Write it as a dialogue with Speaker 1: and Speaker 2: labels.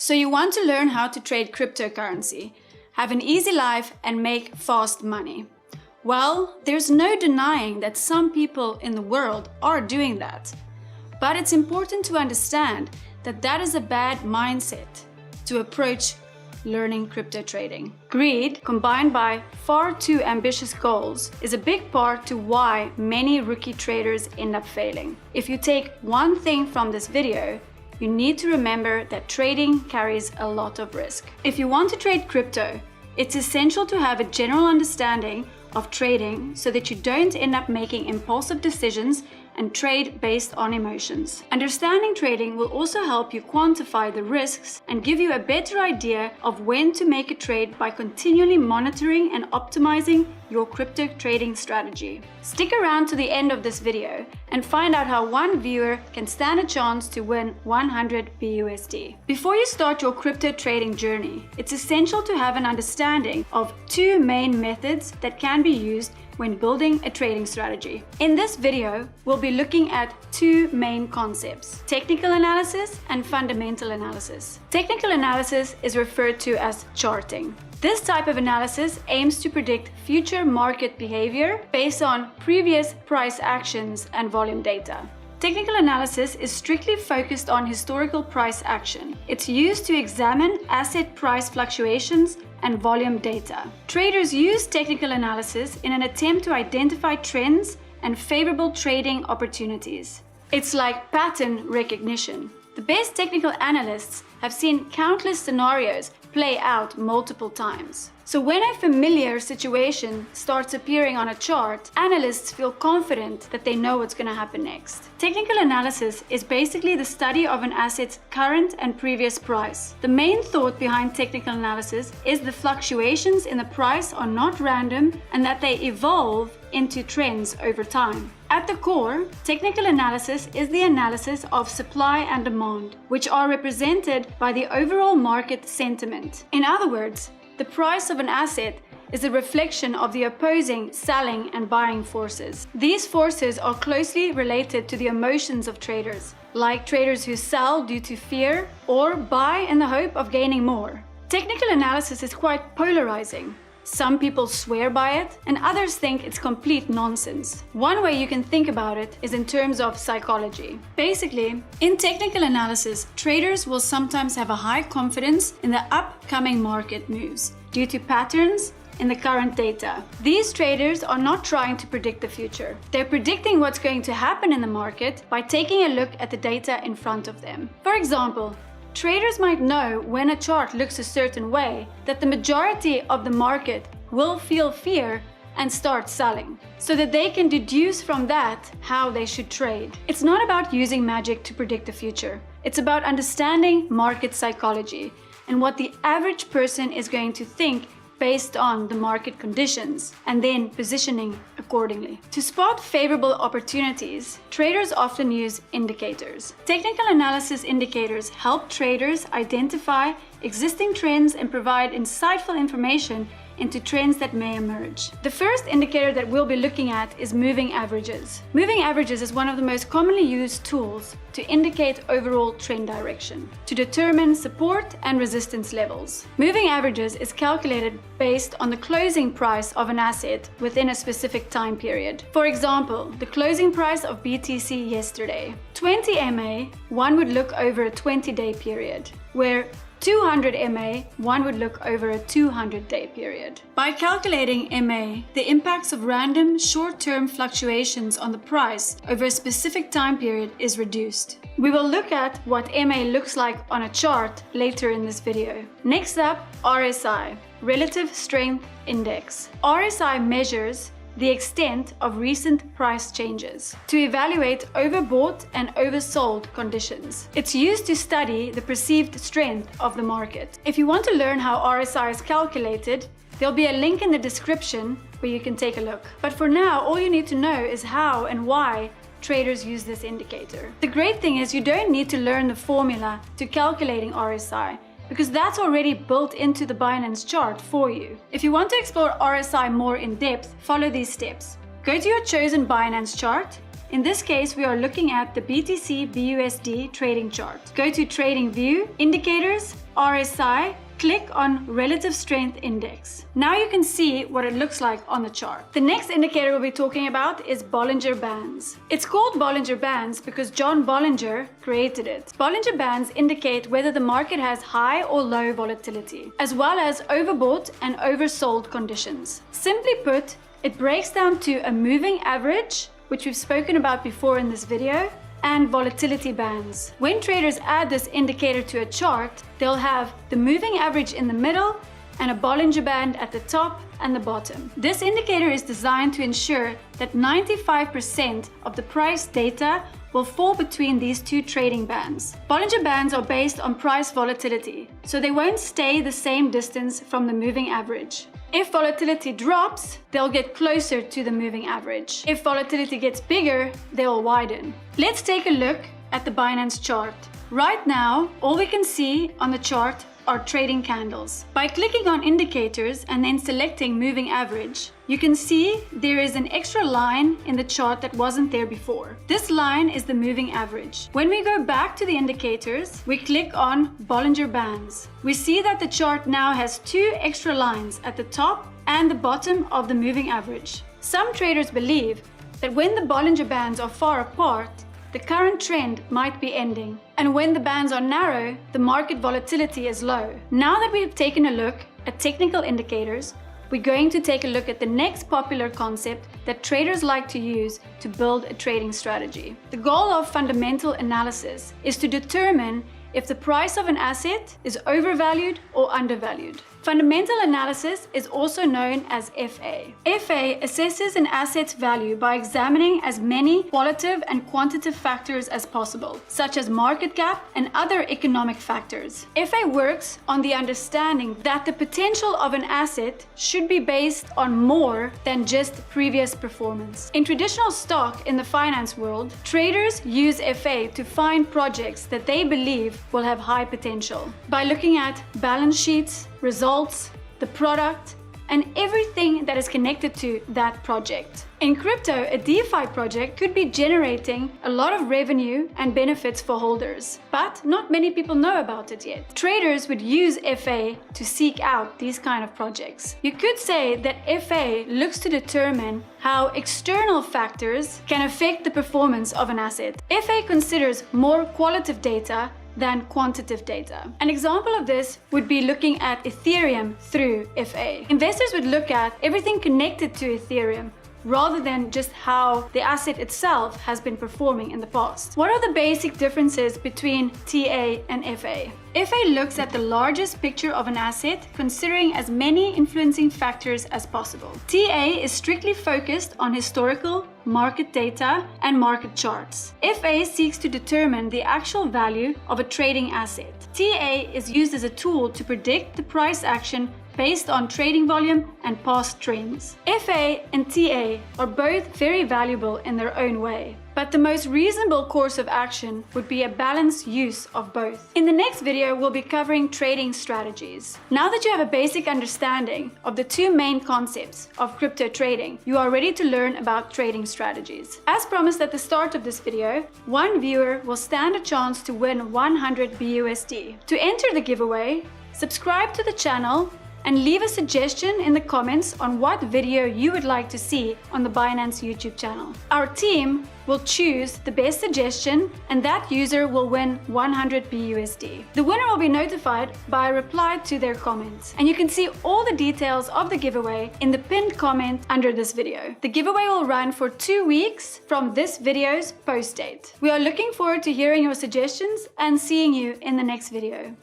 Speaker 1: So you want to learn how to trade cryptocurrency, have an easy life and make fast money. Well, there's no denying that some people in the world are doing that. But it's important to understand that that is a bad mindset to approach learning crypto trading. Greed, combined by far too ambitious goals, is a big part to why many rookie traders end up failing. If you take one thing from this video, you need to remember that trading carries a lot of risk. If you want to trade crypto, it's essential to have a general understanding of trading so that you don't end up making impulsive decisions and trade based on emotions. Understanding trading will also help you quantify the risks and give you a better idea of when to make a trade by continually monitoring and optimizing your crypto trading strategy. Stick around to the end of this video and find out how one viewer can stand a chance to win 100 BUSD. Before you start your crypto trading journey, it's essential to have an understanding of two main methods that can be used when building a trading strategy. In this video, we'll be looking at two main concepts: technical analysis and fundamental analysis. Technical analysis is referred to as charting. This type of analysis aims to predict future market behavior based on previous price actions and volume data. Technical analysis is strictly focused on historical price action. It's used to examine asset price fluctuations and volume data. Traders use technical analysis in an attempt to identify trends and favorable trading opportunities. It's like pattern recognition. The best technical analysts have seen countless scenarios play out multiple times. So when a familiar situation starts appearing on a chart, analysts feel confident that they know what's going to happen next. Technical analysis is basically the study of an asset's current and previous price. The main thought behind technical analysis is the fluctuations in the price are not random and that they evolve into trends over time. At the core, technical analysis is the analysis of supply and demand, which are represented by the overall market sentiment. In other words, the price of an asset is a reflection of the opposing selling and buying forces. These forces are closely related to the emotions of traders, like traders who sell due to fear or buy in the hope of gaining more. Technical analysis is quite polarizing. Some people swear by it, and others think it's complete nonsense. One way you can think about it is in terms of psychology. Basically, in technical analysis, traders will sometimes have a high confidence in the upcoming market moves due to patterns in the current data. These traders are not trying to predict the future. They're predicting what's going to happen in the market by taking a look at the data in front of them. For example, traders might know when a chart looks a certain way that the majority of the market will feel fear and start selling, so that they can deduce from that how they should trade. It's not about using magic to predict the future. It's about understanding market psychology and what the average person is going to think based on the market conditions, and then positioning accordingly. To spot favorable opportunities, traders often use indicators. Technical analysis indicators help traders identify existing trends and provide insightful information into trends that may emerge. The first indicator that we'll be looking at is moving averages. Moving averages is one of the most commonly used tools to indicate overall trend direction, to determine support and resistance levels. Moving averages is calculated based on the closing price of an asset within a specific time period. For example, the closing price of BTC yesterday. 20 MA, one would look over a 20-day period, where 200 MA, one would look over a 200-day period. By calculating MA, the impacts of random short-term fluctuations on the price over a specific time period is reduced. We will look at what MA looks like on a chart later in this video. Next up, RSI, Relative Strength Index. RSI measures the extent of recent price changes to evaluate overbought and oversold conditions. It's used to study the perceived strength of the market. If you want to learn how RSI is calculated, there'll be a link in the description where you can take a look. But for now, all you need to know is how and why traders use this indicator. The great thing is you don't need to learn the formula to calculating RSI, because that's already built into the Binance chart for you. If you want to explore RSI more in depth, follow these steps. Go to your chosen Binance chart. In this case, we are looking at the BTC BUSD trading chart. Go to Trading View, Indicators, RSI, click on Relative Strength Index. Now you can see what it looks like on the chart. The next indicator we'll be talking about is Bollinger Bands. It's called Bollinger Bands because John Bollinger created it. Bollinger Bands indicate whether the market has high or low volatility, as well as overbought and oversold conditions. Simply put, it breaks down to a moving average, which we've spoken about before in this video, and volatility bands. When traders add this indicator to a chart, they'll have the moving average in the middle and a Bollinger Band at the top and the bottom. This indicator is designed to ensure that 95% of the price data will fall between these two trading bands. Bollinger Bands are based on price volatility, so they won't stay the same distance from the moving average. If volatility drops, they'll get closer to the moving average. If volatility gets bigger, they'll widen. Let's take a look at the Binance chart. Right now, all we can see on the chart are trading candles. By clicking on indicators and then selecting moving average, you can see there is an extra line in the chart that wasn't there before. This line is the moving average. When we go back to the indicators, we click on Bollinger Bands. We see that the chart now has two extra lines at the top and the bottom of the moving average. Some traders believe that when the Bollinger Bands are far apart, the current trend might be ending. And when the bands are narrow, the market volatility is low. Now that we've taken a look at technical indicators, we're going to take a look at the next popular concept that traders like to use to build a trading strategy. The goal of fundamental analysis is to determine if the price of an asset is overvalued or undervalued. Fundamental analysis is also known as FA. FA assesses an asset's value by examining as many qualitative and quantitative factors as possible, such as market cap and other economic factors. FA works on the understanding that the potential of an asset should be based on more than just previous performance. In traditional stock in the finance world, traders use FA to find projects that they believe will have high potential. By looking at balance sheets, results, the product, and everything that is connected to that project. In crypto, a DeFi project could be generating a lot of revenue and benefits for holders, but not many people know about it yet. Traders would use FA to seek out these kind of projects. You could say that FA looks to determine how external factors can affect the performance of an asset. FA considers more qualitative data than quantitative data. An example of this would be looking at Ethereum through FA. Investors would look at everything connected to Ethereum rather than just how the asset itself has been performing in the past. What are the basic differences between TA and FA? FA looks at the largest picture of an asset, considering as many influencing factors as possible. TA is strictly focused on historical, market data, and market charts. FA seeks to determine the actual value of a trading asset. TA is used as a tool to predict the price action based on trading volume and past trends. FA and TA are both very valuable in their own way, but the most reasonable course of action would be a balanced use of both. In the next video, we'll be covering trading strategies. Now that you have a basic understanding of the two main concepts of crypto trading, you are ready to learn about trading strategies. As promised at the start of this video, one viewer will stand a chance to win 100 BUSD. To enter the giveaway, subscribe to the channel and leave a suggestion in the comments on what video you would like to see on the Binance YouTube channel. Our team will choose the best suggestion and that user will win 100 BUSD. The winner will be notified by a reply to their comments. And you can see all the details of the giveaway in the pinned comment under this video. The giveaway will run for 2 weeks from this video's post date. We are looking forward to hearing your suggestions and seeing you in the next video.